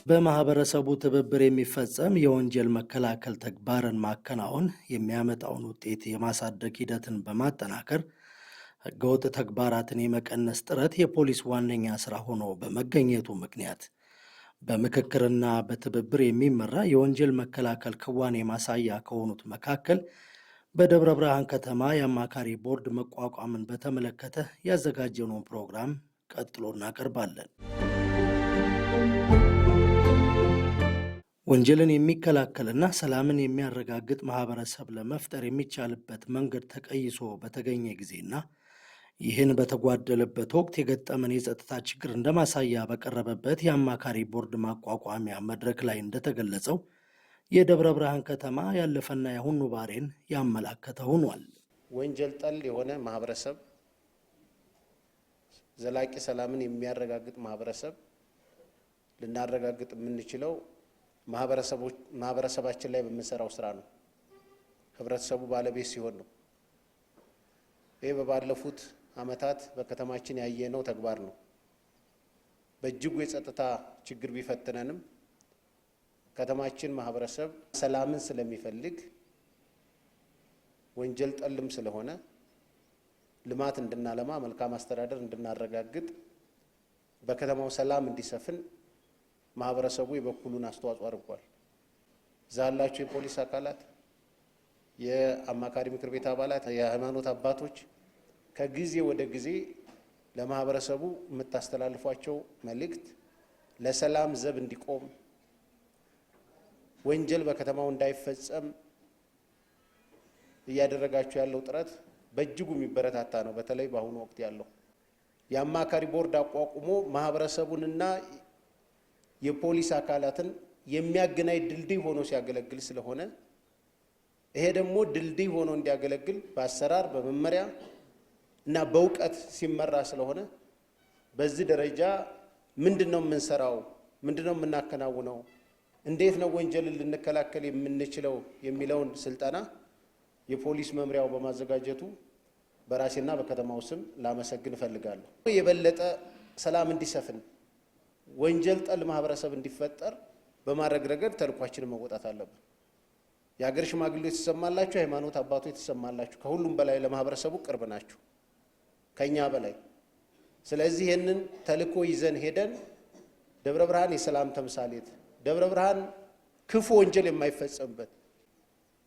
በማህበረሰቡ ትብብር የሚፈጸም የወንጀል መከላከል ተግባርን ማከናወን የሚያመጣውን ውጤት የማሳደግ ሂደትን በማጠናከር ህገወጥ ተግባራትን የመቀነስ ጥረት የፖሊስ ዋነኛ ስራ ሆኖ በመገኘቱ ምክንያት በምክክርና በትብብር የሚመራ የወንጀል መከላከል ክዋኔ ማሳያ ከሆኑት መካከል በደብረ ብርሃን ከተማ የአማካሪ ቦርድ መቋቋምን በተመለከተ ያዘጋጀነውን ፕሮግራም ቀጥሎ እናቀርባለን። ወንጀልን የሚከላከልና ሰላምን የሚያረጋግጥ ማህበረሰብ ለመፍጠር የሚቻልበት መንገድ ተቀይሶ በተገኘ ጊዜና ይህን በተጓደለበት ወቅት የገጠመን የጸጥታ ችግር እንደማሳያ በቀረበበት የአማካሪ ቦርድ ማቋቋሚያ መድረክ ላይ እንደተገለጸው የደብረ ብርሃን ከተማ ያለፈና ያሁኑ ባሬን ያመላከተ ሆኗል። ወንጀል ጠል የሆነ ማህበረሰብ፣ ዘላቂ ሰላምን የሚያረጋግጥ ማህበረሰብ ልናረጋግጥ የምንችለው ማህበረሰባችን ላይ በምንሰራው ስራ ነው። ህብረተሰቡ ባለቤት ሲሆን ነው። ይህ በባለፉት ዓመታት በከተማችን ያየነው ተግባር ነው። በእጅጉ የጸጥታ ችግር ቢፈትነንም ከተማችን ማህበረሰብ ሰላምን ስለሚፈልግ ወንጀል ጠልም ስለሆነ ልማት እንድናለማ፣ መልካም አስተዳደር እንድናረጋግጥ፣ በከተማው ሰላም እንዲሰፍን ማህበረሰቡ የበኩሉን አስተዋጽኦ አድርጓል። ዛላችሁ የፖሊስ አካላት፣ የአማካሪ ምክር ቤት አባላት፣ የሃይማኖት አባቶች ከጊዜ ወደ ጊዜ ለማህበረሰቡ የምታስተላልፏቸው መልእክት ለሰላም ዘብ እንዲቆም፣ ወንጀል በከተማው እንዳይፈጸም እያደረጋችሁ ያለው ጥረት በእጅጉ የሚበረታታ ነው። በተለይ በአሁኑ ወቅት ያለው የአማካሪ ቦርድ አቋቁሞ ማህበረሰቡንና የፖሊስ አካላትን የሚያገናኝ ድልድይ ሆኖ ሲያገለግል ስለሆነ ይሄ ደግሞ ድልድይ ሆኖ እንዲያገለግል በአሰራር በመመሪያ እና በእውቀት ሲመራ ስለሆነ በዚህ ደረጃ ምንድነው የምንሰራው፣ ምንድነው የምናከናውነው፣ እንዴት ነው ወንጀልን ልንከላከል የምንችለው የሚለውን ስልጠና የፖሊስ መምሪያው በማዘጋጀቱ በራሴና በከተማው ስም ላመሰግን እፈልጋለሁ። የበለጠ ሰላም እንዲሰፍን፣ ወንጀል ጠል ማህበረሰብ እንዲፈጠር በማድረግ ረገድ ተልኳችንን መወጣት አለብን። የሀገር ሽማግሌዎች ተሰማላችሁ፣ ሃይማኖት አባቶች ተሰማላችሁ። ከሁሉም በላይ ለማህበረሰቡ ቅርብ ናችሁ ከኛ በላይ። ስለዚህ ይህንን ተልኮ ይዘን ሄደን ደብረ ብርሃን የሰላም ተምሳሌት፣ ደብረ ብርሃን ክፉ ወንጀል የማይፈጸምበት፣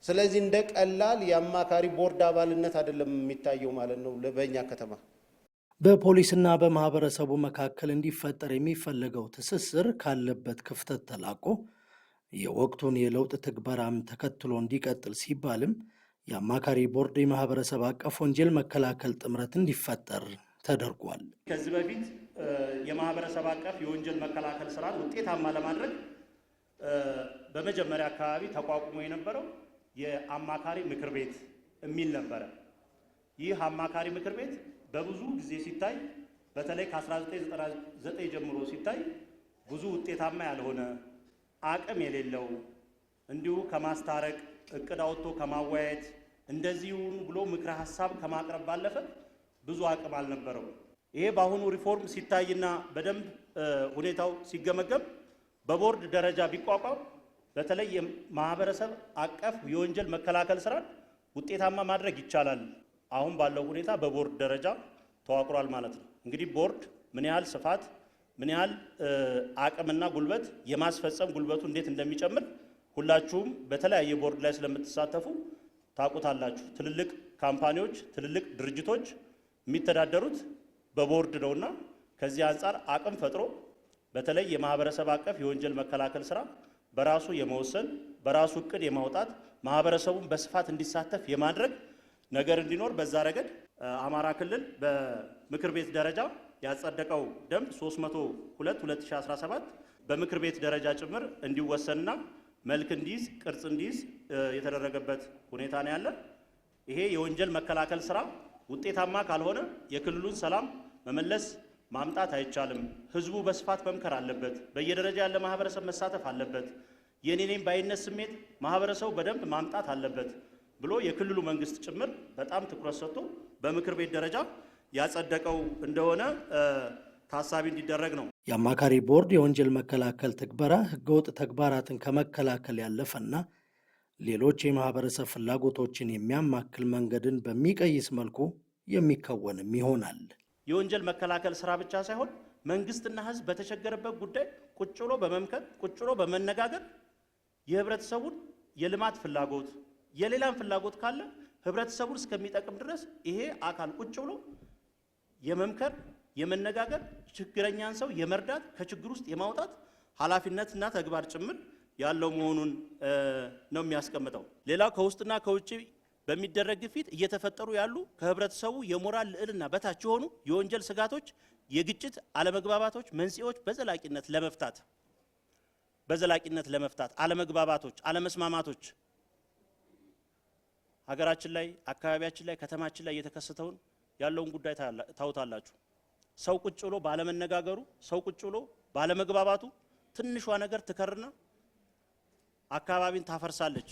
ስለዚህ እንደ ቀላል የአማካሪ ቦርድ አባልነት አይደለም የሚታየው ማለት ነው። በእኛ ከተማ በፖሊስና በማህበረሰቡ መካከል እንዲፈጠር የሚፈለገው ትስስር ካለበት ክፍተት ተላቆ የወቅቱን የለውጥ ትግበራም ተከትሎ እንዲቀጥል ሲባልም የአማካሪ ቦርድ የማህበረሰብ አቀፍ ወንጀል መከላከል ጥምረት እንዲፈጠር ተደርጓል። ከዚህ በፊት የማህበረሰብ አቀፍ የወንጀል መከላከል ስራን ውጤታማ ለማድረግ በመጀመሪያ አካባቢ ተቋቁሞ የነበረው የአማካሪ ምክር ቤት የሚል ነበረ። ይህ አማካሪ ምክር ቤት በብዙ ጊዜ ሲታይ፣ በተለይ ከ1999 ጀምሮ ሲታይ ብዙ ውጤታማ ያልሆነ፣ አቅም የሌለው፣ እንዲሁ ከማስታረቅ እቅድ አውጥቶ ከማወያየት እንደዚሁ ብሎ ምክረ ሀሳብ ከማቅረብ ባለፈ ብዙ አቅም አልነበረው። ይሄ በአሁኑ ሪፎርም ሲታይና በደንብ ሁኔታው ሲገመገም በቦርድ ደረጃ ቢቋቋም በተለይ የማህበረሰብ አቀፍ የወንጀል መከላከል ስራን ውጤታማ ማድረግ ይቻላል። አሁን ባለው ሁኔታ በቦርድ ደረጃ ተዋቅሯል ማለት ነው። እንግዲህ ቦርድ ምን ያህል ስፋት፣ ምን ያህል አቅምና ጉልበት፣ የማስፈጸም ጉልበቱ እንዴት እንደሚጨምር ሁላችሁም በተለያየ ቦርድ ላይ ስለምትሳተፉ ታውቁታላችሁ። ትልልቅ ካምፓኒዎች፣ ትልልቅ ድርጅቶች የሚተዳደሩት በቦርድ ነውና ከዚህ አንጻር አቅም ፈጥሮ በተለይ የማህበረሰብ አቀፍ የወንጀል መከላከል ስራ በራሱ የመወሰን፣ በራሱ እቅድ የማውጣት፣ ማህበረሰቡን በስፋት እንዲሳተፍ የማድረግ ነገር እንዲኖር በዛ ረገድ አማራ ክልል በምክር ቤት ደረጃ ያጸደቀው ደንብ 302/2017 በምክር ቤት ደረጃ ጭምር እንዲወሰንና መልክ እንዲይዝ፣ ቅርጽ እንዲይዝ የተደረገበት ሁኔታ ነው ያለ። ይሄ የወንጀል መከላከል ስራ ውጤታማ ካልሆነ የክልሉን ሰላም መመለስ ማምጣት አይቻልም። ህዝቡ በስፋት መምከር አለበት። በየደረጃ ያለ ማህበረሰብ መሳተፍ አለበት። የኔኔም ባይነት ስሜት ማህበረሰቡ በደንብ ማምጣት አለበት ብሎ የክልሉ መንግስት ጭምር በጣም ትኩረት ሰጥቶ በምክር ቤት ደረጃ ያጸደቀው እንደሆነ ታሳቢ እንዲደረግ ነው። የአማካሪ ቦርድ የወንጀል መከላከል ትግበራ ህገወጥ ተግባራትን ከመከላከል ያለፈና ሌሎች የማህበረሰብ ፍላጎቶችን የሚያማክል መንገድን በሚቀይስ መልኩ የሚከወንም ይሆናል። የወንጀል መከላከል ስራ ብቻ ሳይሆን መንግስትና ህዝብ በተቸገረበት ጉዳይ ቁጭ ብሎ በመምከር ቁጭ ብሎ በመነጋገር የህብረተሰቡን የልማት ፍላጎት የሌላም ፍላጎት ካለ ህብረተሰቡን እስከሚጠቅም ድረስ ይሄ አካል ቁጭ ብሎ የመምከር የመነጋገር ችግረኛን ሰው የመርዳት ከችግር ውስጥ የማውጣት ኃላፊነትና ተግባር ጭምር ያለው መሆኑን ነው የሚያስቀምጠው። ሌላው ከውስጥና ከውጭ በሚደረግ ግፊት እየተፈጠሩ ያሉ ከህብረተሰቡ የሞራል ልዕልና በታች የሆኑ የወንጀል ስጋቶች፣ የግጭት አለመግባባቶች መንስኤዎች በዘላቂነት ለመፍታት አለመግባባቶች፣ አለመስማማቶች ሀገራችን ላይ አካባቢያችን ላይ ከተማችን ላይ እየተከሰተውን ያለውን ጉዳይ ታውታላችሁ። ሰው ቁጭ ብሎ ባለመነጋገሩ፣ ሰው ቁጭ ብሎ ባለመግባባቱ ትንሿ ነገር ትከርና አካባቢን ታፈርሳለች፣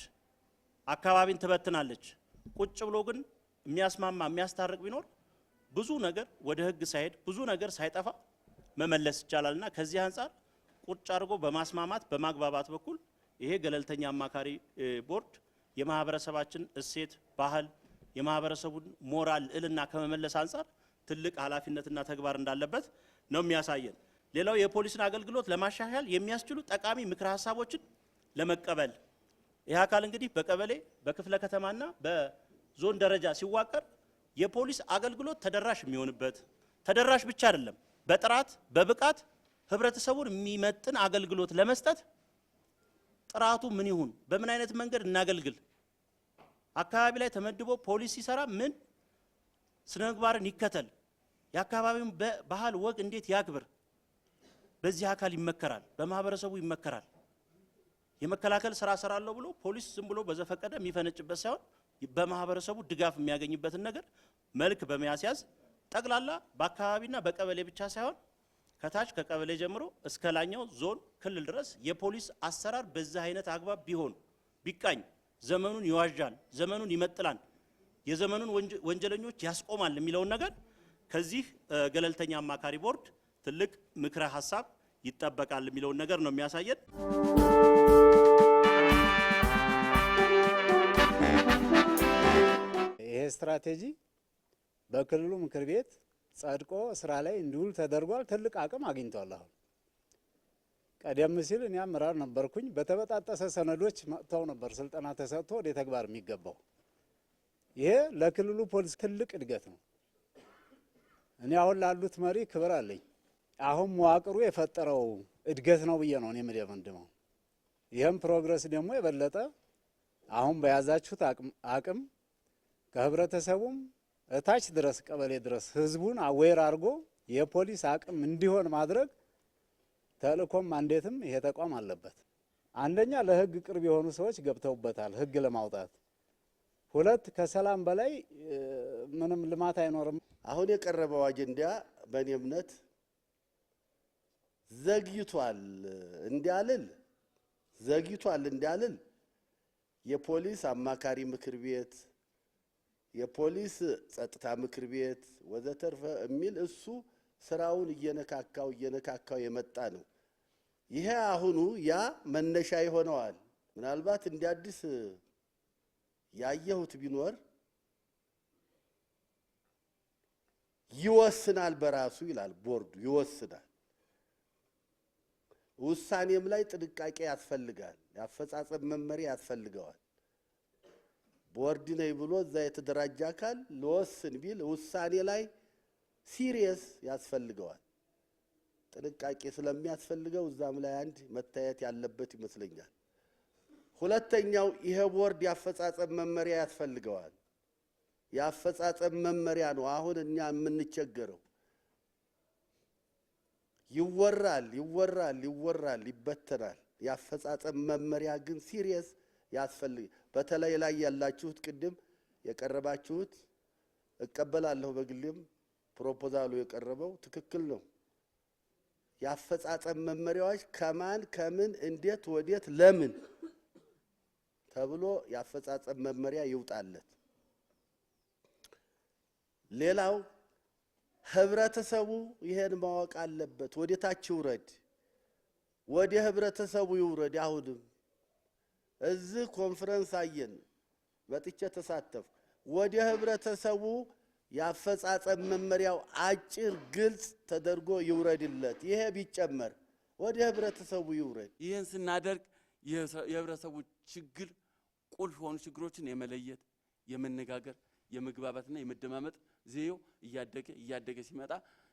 አካባቢን ትበትናለች። ቁጭ ብሎ ግን የሚያስማማ የሚያስታርቅ ቢኖር ብዙ ነገር ወደ ህግ ሳይሄድ ብዙ ነገር ሳይጠፋ መመለስ ይቻላልና ከዚህ አንፃር ቁጭ አድርጎ በማስማማት በማግባባት በኩል ይሄ ገለልተኛ አማካሪ ቦርድ የማህበረሰባችን እሴት፣ ባህል፣ የማህበረሰቡን ሞራል ልዕልና ከመመለስ አንፃር ትልቅ ኃላፊነትና ተግባር እንዳለበት ነው የሚያሳየን። ሌላው የፖሊስን አገልግሎት ለማሻሻል የሚያስችሉ ጠቃሚ ምክረ ሀሳቦችን ለመቀበል ይህ አካል እንግዲህ በቀበሌ በክፍለ ከተማና በዞን ደረጃ ሲዋቀር የፖሊስ አገልግሎት ተደራሽ የሚሆንበት ተደራሽ ብቻ አይደለም፣ በጥራት በብቃት ህብረተሰቡን የሚመጥን አገልግሎት ለመስጠት ጥራቱ ምን ይሁን፣ በምን አይነት መንገድ እናገልግል፣ አካባቢ ላይ ተመድቦ ፖሊስ ሲሰራ ምን ስነ ምግባርን ይከተል፣ የአካባቢውን ባህል ወግ እንዴት ያክብር፣ በዚህ አካል ይመከራል፣ በማህበረሰቡ ይመከራል። የመከላከል ስራ ሰራለሁ ብሎ ፖሊስ ዝም ብሎ በዘፈቀደ የሚፈነጭበት ሳይሆን በማህበረሰቡ ድጋፍ የሚያገኝበትን ነገር መልክ በመያዝ ጠቅላላ በአካባቢና በቀበሌ ብቻ ሳይሆን ከታች ከቀበሌ ጀምሮ እስከ ላኛው ዞን ክልል ድረስ የፖሊስ አሰራር በዛ አይነት አግባብ ቢሆን ቢቃኝ ዘመኑን ይዋጃል፣ ዘመኑን ይመጥላል፣ የዘመኑን ወንጀለኞች ያስቆማል የሚለውን ነገር ከዚህ ገለልተኛ አማካሪ ቦርድ ትልቅ ምክረ ሀሳብ ይጠበቃል የሚለውን ነገር ነው የሚያሳየን። ይሄ ስትራቴጂ በክልሉ ምክር ቤት ጸድቆ ስራ ላይ እንዲውል ተደርጓል። ትልቅ አቅም አግኝቷል። አሁን ቀደም ሲል እኔ አመራር ነበርኩኝ። በተበጣጠሰ ሰነዶች መጥተው ነበር ስልጠና ተሰጥቶ ወደ ተግባር የሚገባው። ይሄ ለክልሉ ፖሊስ ትልቅ እድገት ነው። እኔ አሁን ላሉት መሪ ክብር አለኝ። አሁን መዋቅሩ የፈጠረው እድገት ነው ብዬ ነው እኔ የምደመድመው። ይህም ፕሮግረስ ደግሞ የበለጠ አሁን በያዛችሁት አቅም ከህብረተሰቡም እታች ድረስ ቀበሌ ድረስ ህዝቡን አዌር አድርጎ የፖሊስ አቅም እንዲሆን ማድረግ ተልእኮም አንዴትም ይሄ ተቋም አለበት። አንደኛ ለህግ ቅርብ የሆኑ ሰዎች ገብተውበታል ህግ ለማውጣት። ሁለት ከሰላም በላይ ምንም ልማት አይኖርም። አሁን የቀረበው አጀንዳ በእኔ እምነት ዘግይቷል እንዲያልል የፖሊስ አማካሪ ምክር ቤት፣ የፖሊስ ጸጥታ ምክር ቤት ወዘተርፈ የሚል እሱ ስራውን እየነካካው የመጣ ነው። ይሄ አሁኑ ያ መነሻ ይሆነዋል። ምናልባት እንደ አዲስ ያየሁት ቢኖር ይወስናል በራሱ ይላል ቦርዱ ይወስናል። ውሳኔም ላይ ጥንቃቄ ያስፈልጋል። ያፈጻጸም መመሪያ ያስፈልገዋል። ቦርድ ነኝ ብሎ እዛ የተደራጀ አካል ለወስን ቢል ውሳኔ ላይ ሲሪየስ ያስፈልገዋል። ጥንቃቄ ስለሚያስፈልገው እዛም ላይ አንድ መታየት ያለበት ይመስለኛል። ሁለተኛው ይሄ ቦርድ ያፈጻጸም መመሪያ ያስፈልገዋል። ያፈጻጸም መመሪያ ነው አሁን እኛ የምንቸገረው። ይወራል ይበተናል። ያፈጻጸም መመሪያ ግን ሲሪየስ ያስፈልግ። በተለይ ላይ ያላችሁት ቅድም የቀረባችሁት እቀበላለሁ፣ በግሌም ፕሮፖዛሉ የቀረበው ትክክል ነው። ያፈጻጸም መመሪያዎች ከማን ከምን እንዴት ወዴት ለምን ተብሎ ያፈጻጸም መመሪያ ይውጣለት። ሌላው ህብረተሰቡ ይሄን ማወቅ አለበት። ወደታች ይውረድ፣ ወደ ህብረተሰቡ ይውረድ። አሁንም እዚህ ኮንፈረንስ አየን፣ መጥቼ ተሳተፍ። ወደ ህብረተሰቡ ያፈጻጸም መመሪያው አጭር ግልጽ ተደርጎ ይውረድለት። ይሄ ቢጨመር ወደ ህብረተሰቡ ይውረድ። ይህን ስናደርግ የህብረተሰቡ ችግር ቁልፍ የሆኑ ችግሮችን የመለየት የመነጋገር የመግባባትና የመደማመጥ ዘዬው እያደገ ሲመጣ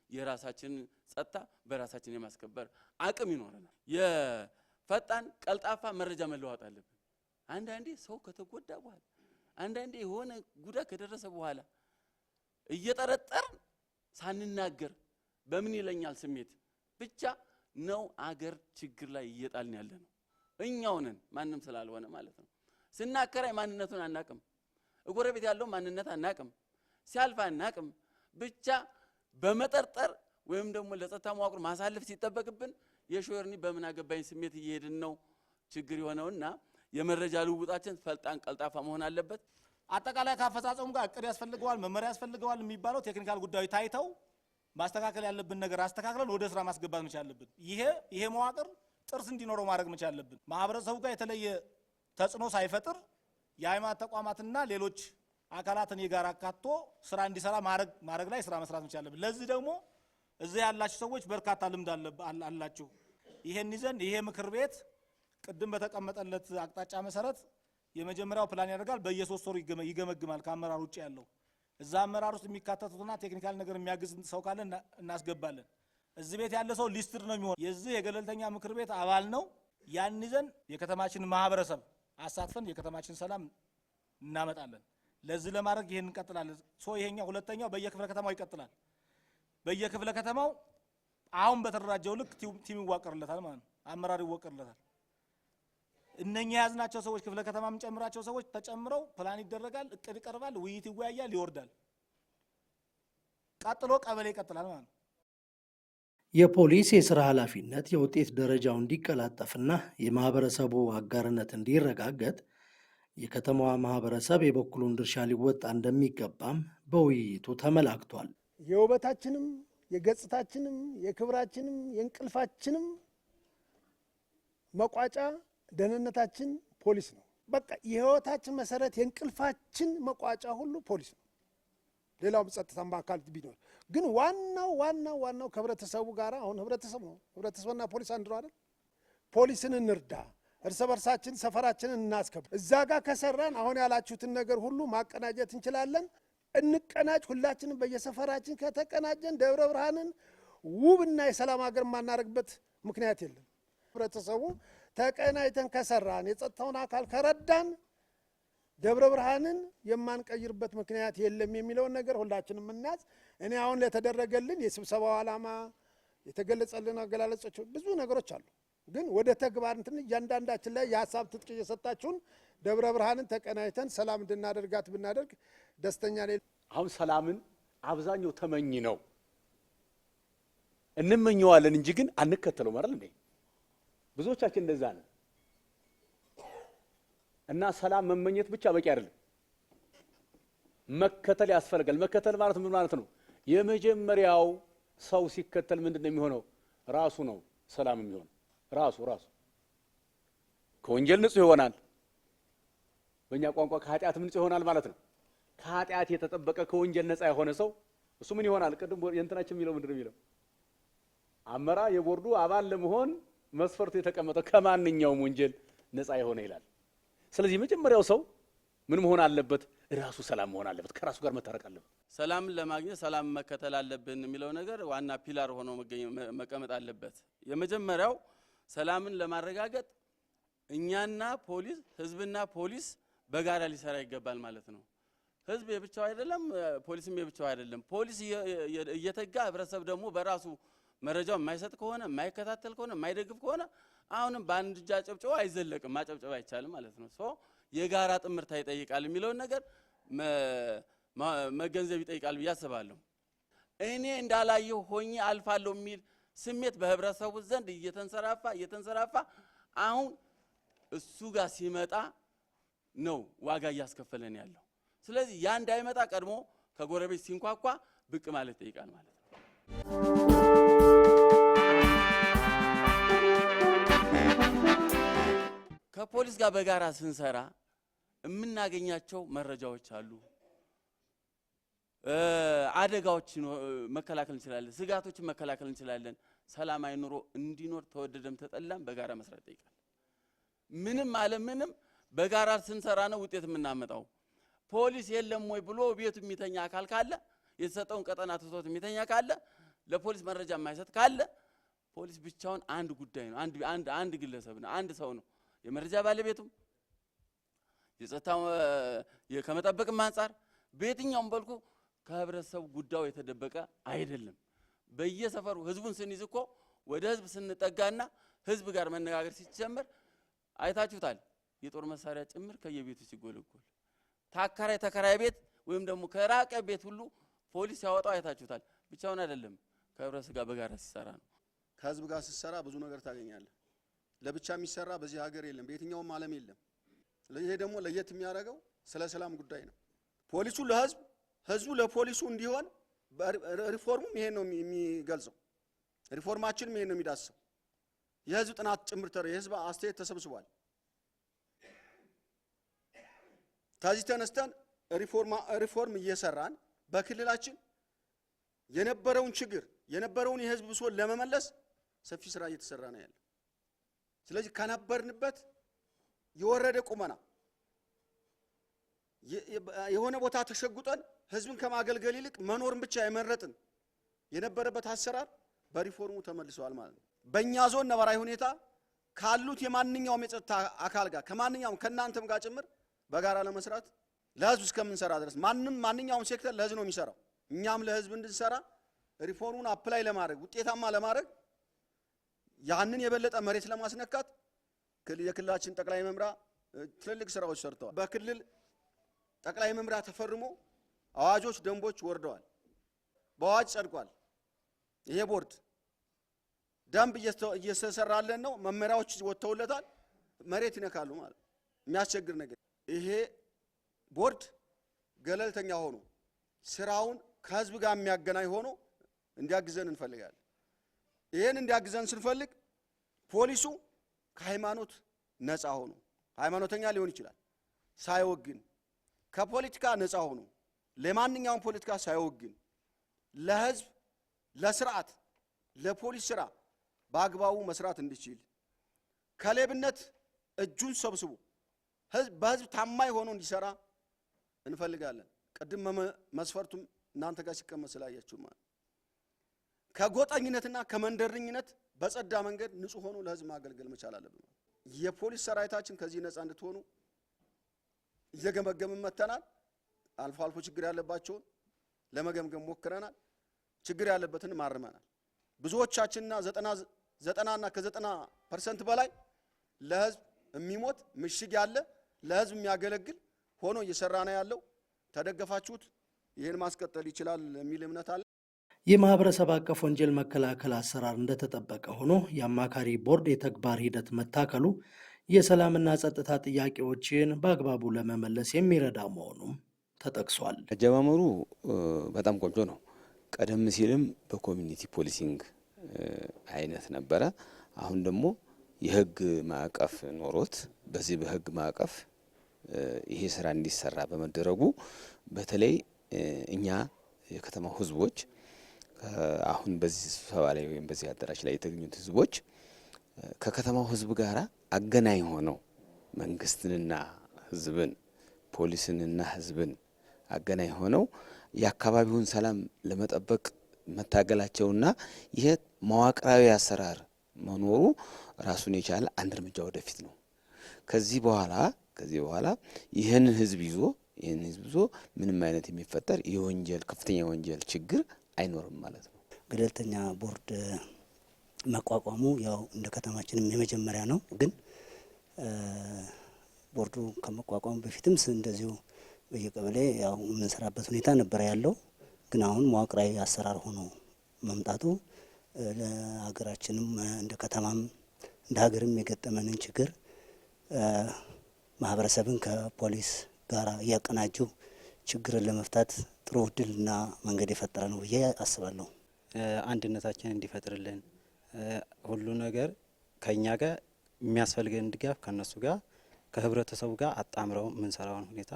የራሳችን ጸጥታ በራሳችን የማስከበር አቅም ይኖረናል። የፈጣን ቀልጣፋ መረጃ መለዋወጥ አለብን። አንዳንዴ ሰው ከተጎዳ በኋላ አንዳንዴ የሆነ ጉዳት ከደረሰ በኋላ እየጠረጠርን ሳንናገር በምን ይለኛል ስሜት ብቻ ነው አገር ችግር ላይ እየጣልን ያለ ነው። እኛው ነን ማንም ስላልሆነ ማለት ነው። ስናከራይ ማንነቱን አናቅም፣ ጎረቤት ያለው ማንነት አናቅም፣ ሲያልፍ አናቅም። ብቻ በመጠርጠር ወይም ደግሞ ለጸጥታ መዋቅር ማሳለፍ ሲጠበቅብን የሾርኒ በምን አገባኝ ስሜት እየሄድን ነው ችግር የሆነውና የመረጃ ልውውጣችን ፈጣን ቀልጣፋ መሆን አለበት። አጠቃላይ ካፈጻጸሙ ጋር እቅድ ያስፈልገዋል፣ መመሪያ ያስፈልገዋል የሚባለው ቴክኒካል ጉዳዮች ታይተው ማስተካከል ያለብን ነገር አስተካክለን ወደ ስራ ማስገባት መቻል አለብን። ይሄ መዋቅር ጥርስ እንዲኖረው ማድረግ መቻል አለብን። ማህበረሰቡ ጋር የተለየ ተጽዕኖ ሳይፈጥር የሃይማኖት ተቋማትና ሌሎች አካላትን የጋራ አካቶ ስራ እንዲሰራ ማድረግ ላይ ስራ መስራት መቻል አለብን። ለዚህ ደግሞ እዚህ ያላችሁ ሰዎች በርካታ ልምድ አላችሁ። ይሄን ይዘን ይሄ ምክር ቤት ቅድም በተቀመጠለት አቅጣጫ መሰረት የመጀመሪያው ፕላን ያደርጋል። በየ3 ወሩ ይገመግማል። ከአመራር ውጭ ያለው እዛ አመራር ውስጥ የሚካተቱና ቴክኒካል ነገር የሚያግዝ ሰው ካለ እናስገባለን። እዚህ ቤት ያለ ሰው ሊስትር ነው የሚሆን የዚህ የገለልተኛ ምክር ቤት አባል ነው። ያን ይዘን የከተማችን ማህበረሰብ አሳትፈን የከተማችን ሰላም እናመጣለን። ለዚህ ለማድረግ ይሄን እንቀጥላለን። ይሄኛው ሁለተኛው በየክፍለ ከተማው ይቀጥላል። በየክፍለ ከተማው አሁን በተደራጀው ልክ ቲም ይዋቀርለታል ማለት ነው። አመራር ይዋቀርለታል። እነኛ ያዝናቸው ሰዎች ክፍለ ከተማ የምንጨምራቸው ሰዎች ተጨምረው ፕላን ይደረጋል፣ እቅድ ይቀርባል፣ ውይይት ይወያያል፣ ይወርዳል። ቀጥሎ ቀበሌ ይቀጥላል ማለት ነው። የፖሊስ የሥራ ኃላፊነት የውጤት ደረጃው እንዲቀላጠፍና የማህበረሰቡ አጋርነት እንዲረጋገጥ የከተማዋ ማህበረሰብ የበኩሉን ድርሻ ሊወጣ እንደሚገባም በውይይቱ ተመላክቷል። የውበታችንም የገጽታችንም የክብራችንም የእንቅልፋችንም መቋጫ ደህንነታችን ፖሊስ ነው። በቃ የህይወታችን መሰረት የእንቅልፋችን መቋጫ ሁሉ ፖሊስ ነው። ሌላው ጸጥታማ አካል ቢኖር ግን ዋናው ከህብረተሰቡ ጋር አሁን ህብረተሰቡ ነው። ህብረተሰቡና ፖሊስ አንድ ነው አይደል? ፖሊስን እንርዳ፣ እርስ በርሳችን ሰፈራችንን እናስከብር። እዛ ጋር ከሰራን አሁን ያላችሁትን ነገር ሁሉ ማቀናጀት እንችላለን። እንቀናጅ። ሁላችንም በየሰፈራችን ከተቀናጀን ደብረ ብርሃንን ውብና የሰላም ሀገር ማናረግበት ምክንያት የለም። ህብረተሰቡ ተቀናጅተን ከሰራን የጸጥታውን አካል ከረዳን ደብረ ብርሃንን የማንቀይርበት ምክንያት የለም የሚለውን ነገር ሁላችንም እናያዝ። እኔ አሁን ለተደረገልን የስብሰባው ዓላማ የተገለጸልን አገላለጾች ብዙ ነገሮች አሉ። ግን ወደ ተግባር እያንዳንዳችን ላይ የሀሳብ ትጥቅ እየሰጣችሁን ደብረ ብርሃንን ተቀናጅተን ሰላም እንድናደርጋት ብናደርግ ደስተኛ ነኝ። አሁን ሰላምን አብዛኛው ተመኝ ነው እንመኘዋለን እንጂ ግን አንከተለው ማለት እንዴ? ብዙዎቻችን እንደዛ ነው። እና ሰላም መመኘት ብቻ በቂ አይደለም፣ መከተል ያስፈልጋል። መከተል ማለት ምን ማለት ነው? የመጀመሪያው ሰው ሲከተል ምንድነው የሚሆነው? ራሱ ነው ሰላም የሚሆነው። ራሱ ከወንጀል ንጹህ ይሆናል። በእኛ ቋንቋ ከኃጢአትም ንጹህ ይሆናል ማለት ነው። ከኃጢአት የተጠበቀ ከወንጀል ነፃ የሆነ ሰው እሱ ምን ይሆናል? ቅድም የእንትናችን የሚለው ምንድነው የሚለው? አመራር የቦርዱ አባል ለመሆን መስፈርቱ የተቀመጠው ከማንኛውም ወንጀል ነፃ የሆነ ይላል። ስለዚህ መጀመሪያው ሰው ምን መሆን አለበት? ራሱ ሰላም መሆን አለበት። ከራሱ ጋር መታረቅ አለበት። ሰላምን ለማግኘት ሰላም መከተል አለብን የሚለው ነገር ዋና ፒላር ሆኖ መቀመጥ አለበት። የመጀመሪያው ሰላምን ለማረጋገጥ እኛና ፖሊስ፣ ህዝብና ፖሊስ በጋራ ሊሰራ ይገባል ማለት ነው። ህዝብ የብቻው አይደለም፣ ፖሊስም የብቻው አይደለም። ፖሊስ እየተጋ ህብረተሰብ ደግሞ በራሱ መረጃው የማይሰጥ ከሆነ የማይከታተል ከሆነ የማይደግፍ ከሆነ አሁንም በአንድ እጅ አጨብጨባ አይዘለቅም፣ ማጨብጨባ አይቻልም ማለት ነው። የጋራ ጥምርታ ይጠይቃል የሚለውን ነገር መገንዘብ ይጠይቃል ብዬ አስባለሁ። እኔ እንዳላየው ሆኜ አልፋለሁ የሚል ስሜት በህብረተሰቡ ዘንድ እየተንሰራፋ አሁን እሱ ጋር ሲመጣ ነው ዋጋ እያስከፈለን ያለው። ስለዚህ ያ እንዳይመጣ ቀድሞ ከጎረቤት ሲንኳኳ ብቅ ማለት ይጠይቃል ማለት ነው። ከፖሊስ ጋር በጋራ ስንሰራ የምናገኛቸው መረጃዎች አሉ። አደጋዎችን መከላከል እንችላለን፣ ስጋቶችን መከላከል እንችላለን። ሰላማዊ ኑሮ እንዲኖር ተወደደም ተጠላም በጋራ መስራት ይጠይቃል። ምንም አለ ምንም በጋራ ስንሰራ ነው ውጤት የምናመጣው። ፖሊስ የለም ወይ ብሎ ቤቱ የሚተኛ አካል ካለ፣ የተሰጠውን ቀጠና ትቶት የሚተኛ ካለ፣ ለፖሊስ መረጃ የማይሰጥ ካለ፣ ፖሊስ ብቻውን አንድ ጉዳይ ነው፣ አንድ ግለሰብ ነው፣ አንድ ሰው ነው። የመረጃ ባለቤቱም የጸጥታው ከመጠበቅም አንፃር በየትኛውም በልኩ ከህብረተሰቡ ጉዳዩ የተደበቀ አይደለም። በየሰፈሩ ህዝቡን ስንይዝ እኮ ወደ ህዝብ ስንጠጋና ህዝብ ጋር መነጋገር ሲጀመር አይታችሁታል። የጦር መሳሪያ ጭምር ከየቤቱ ሲጎለጎል ተከራይ ቤት ወይም ደግሞ ከራቀ ቤት ሁሉ ፖሊስ ያወጣው አይታችሁታል። ብቻውን አይደለም ከህብረተሰቡ ጋር በጋራ ሲሰራ ነው። ከህዝብ ጋር ሲሰራ ብዙ ነገር ታገኛለህ። ለብቻ የሚሰራ በዚህ ሀገር የለም፣ በየትኛውም ዓለም የለም። ይሄ ደግሞ ለየት የሚያደርገው ስለ ሰላም ጉዳይ ነው። ፖሊሱ ለህዝብ፣ ህዝቡ ለፖሊሱ እንዲሆን ሪፎርሙም ይሄን ነው የሚገልጸው። ሪፎርማችንም ይሄን ነው የሚዳስሰው። የህዝብ ጥናት ጭምር የህዝብ አስተያየት ተሰብስቧል። ከዚህ ተነስተን ሪፎርም እየሰራን በክልላችን የነበረውን ችግር የነበረውን የህዝብ ብሶት ለመመለስ ሰፊ ስራ እየተሰራ ነው ያለው። ስለዚህ ከነበርንበት የወረደ ቁመና የሆነ ቦታ ተሸጉጠን ህዝብን ከማገልገል ይልቅ መኖርን ብቻ የመረጥን የነበረበት አሰራር በሪፎርሙ ተመልሷል ማለት ነው። በእኛ ዞን ነባራዊ ሁኔታ ካሉት የማንኛውም የጸጥታ አካል ጋር ከማንኛውም ከናንተም ጋር ጭምር በጋራ ለመስራት ለህዝብ እስከምንሰራ ድረስ ማንኛውም ሴክተር ለህዝብ ነው የሚሰራው። እኛም ለህዝብ እንድንሰራ ሪፎርሙን አፕላይ ለማድረግ ውጤታማ ለማድረግ ያንን የበለጠ መሬት ለማስነካት የክልላችን ጠቅላይ መምሪያ ትልልቅ ስራዎች ሰርተዋል። በክልል ጠቅላይ መምሪያ ተፈርሞ አዋጆች፣ ደንቦች ወርደዋል። በአዋጅ ጸድቋል። ይሄ ቦርድ ደንብ እየተሰራለን ነው። መመሪያዎች ወጥተውለታል። መሬት ይነካሉ ማለት የሚያስቸግር ነገር። ይሄ ቦርድ ገለልተኛ ሆኖ ስራውን ከህዝብ ጋር የሚያገናኝ ሆኖ እንዲያግዘን እንፈልጋለን። ይሄን እንዲያግዘን ስንፈልግ ፖሊሱ ከሃይማኖት ነፃ ሆኖ ሃይማኖተኛ ሊሆን ይችላል ሳይወግን፣ ከፖለቲካ ነፃ ሆኖ ለማንኛውም ፖለቲካ ሳይወግን ለህዝብ፣ ለስርዓት፣ ለፖሊስ ስራ በአግባቡ መስራት እንዲችል ከሌብነት እጁን ሰብስቦ በህዝብ ታማኝ ሆኖ እንዲሰራ እንፈልጋለን። ቅድም መስፈርቱም እናንተ ጋር ሲቀመጥ ስላያችሁ ማለት ከጎጠኝነትና ከመንደርኝነት በጸዳ መንገድ ንጹህ ሆኖ ለህዝብ ማገልገል መቻል አለብን። የፖሊስ ሰራዊታችን ከዚህ ነፃ እንድትሆኑ እየገመገምን መተናል። አልፎ አልፎ ችግር ያለባቸውን ለመገምገም ሞክረናል። ችግር ያለበትን ማርመናል። ብዙዎቻችንና 90 ከ90% በላይ ለህዝብ የሚሞት ምሽግ ያለ ለህዝብ የሚያገለግል ሆኖ እየሰራ ነው ያለው። ተደገፋችሁት ይህን ማስቀጠል ይችላል የሚል እምነት አለ። የማህበረሰብ አቀፍ ወንጀል መከላከል አሰራር እንደተጠበቀ ሆኖ የአማካሪ ቦርድ የተግባር ሂደት መታከሉ የሰላምና ጸጥታ ጥያቄዎችን በአግባቡ ለመመለስ የሚረዳ መሆኑም ተጠቅሷል። አጀማመሩ በጣም ቆንጆ ነው። ቀደም ሲልም በኮሚኒቲ ፖሊሲንግ አይነት ነበረ። አሁን ደግሞ የህግ ማዕቀፍ ኖሮት በዚህ በህግ ማዕቀፍ ይሄ ስራ እንዲሰራ በመደረጉ በተለይ እኛ የከተማው ህዝቦች አሁን በዚህ ስብሰባ ላይ ወይም በዚህ አዳራሽ ላይ የተገኙት ህዝቦች ከከተማው ህዝብ ጋራ አገናኝ ሆነው መንግስትንና ህዝብን፣ ፖሊስንና ህዝብን አገናኝ ሆነው የአካባቢውን ሰላም ለመጠበቅ መታገላቸውና ይሄ መዋቅራዊ አሰራር መኖሩ ራሱን የቻለ አንድ እርምጃ ወደፊት ነው። ከዚህ በኋላ ይህን ህዝብ ይዞ ምንም አይነት የሚፈጠር የወንጀል ከፍተኛ ወንጀል ችግር አይኖርም ማለት ነው። ገለልተኛ ቦርድ መቋቋሙ ያው እንደ ከተማችንም የመጀመሪያ ነው። ግን ቦርዱ ከመቋቋሙ በፊትም እንደዚሁ በየቀበሌ ያው የምንሰራበት ሁኔታ ነበር ያለው። ግን አሁን መዋቅራዊ አሰራር ሆኖ መምጣቱ ለሀገራችንም እንደ ከተማም እንደ ሀገርም የገጠመንን ችግር ማህበረሰብን ከፖሊስ ጋር እያቀናጁ ችግርን ለመፍታት ጥሩ እድልና መንገድ የፈጠረ ነው ብዬ አስባለሁ። አንድነታችንን እንዲፈጥርልን ሁሉ ነገር ከኛ ጋር የሚያስፈልገን ድጋፍ ከነሱ ጋር ከህብረተሰቡ ጋር አጣምረው የምንሰራውን ሁኔታ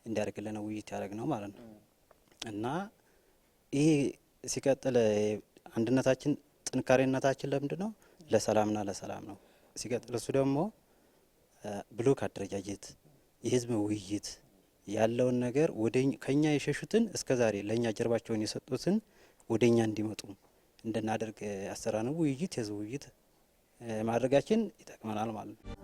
እንዲያደርግልን ውይይት ያደርግ ነው ማለት ነው እና ይሄ ሲቀጥል አንድነታችን ጥንካሬነታችን ለምንድን ነው? ለሰላምና ለሰላም ነው። ሲቀጥል እሱ ደግሞ ብሎክ አደረጃጀት የህዝብ ውይይት ያለውን ነገር ከኛ የሸሹትን እስከዛሬ ለኛ ጀርባቸውን የሰጡትን ወደኛ እንዲመጡ እንድናደርግ ያሰራነው ውይይት የህዝብ ውይይት ማድረጋችን ይጠቅመናል ማለት ነው።